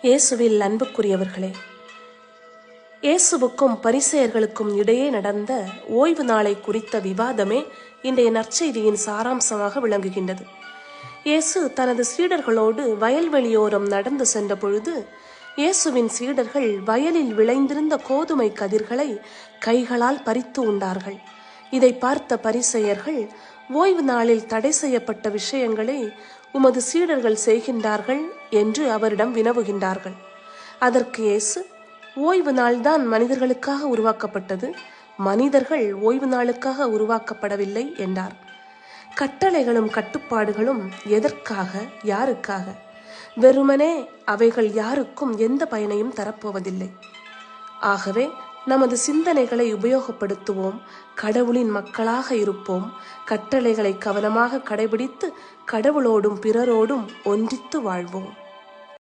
இயேசுவில் அன்புக்குரியவர்களே, இயேசுவுக்கும் பரிசேயர்களுக்கும் இடையே நடந்த ஓய்வு நாளை குறித்த விவாதமே இன்றைய நற்செய்தியின் சாராம்சமாக விளங்குகின்றது. இயேசு தனது சீடர்களோடு வயல்வெளியோரம் நடந்து சென்ற பொழுது இயேசுவின் சீடர்கள் வயலில் விளைந்திருந்த கோதுமை கதிர்களை கைகளால் பறித்து உண்டார்கள். இதை பார்த்த பரிசேயர்கள், ஓய்வு நாளில் தடை செய்யப்பட்ட விஷயங்களை உமது சீடர்கள் செய்கின்றார்கள் என்று அவரிடம் வினவுகின்றார்கள். அதற்கு இயேசு, ஓய்வு நாள்தான் மனிதர்களுக்காக உருவாக்கப்பட்டது, மனிதர்கள் ஓய்வு நாளுக்காக உருவாக்கப்படவில்லை என்றார். கட்டளைகளும் கட்டுப்பாடுகளும் எதற்காக, யாருக்காக? வெறுமனே அவைகள் யாருக்கும் எந்த பயனையும் தரப்போவதில்லை. ஆகவே நமது சிந்தனைகளை உபயோகப்படுத்துவோம், கடவுளின் மக்களாக இருப்போம், கட்டளைகளை கவனமாக கடைபிடித்து கடவுளோடும் பிறரோடும் ஒன்றித்து வாழ்வோம்.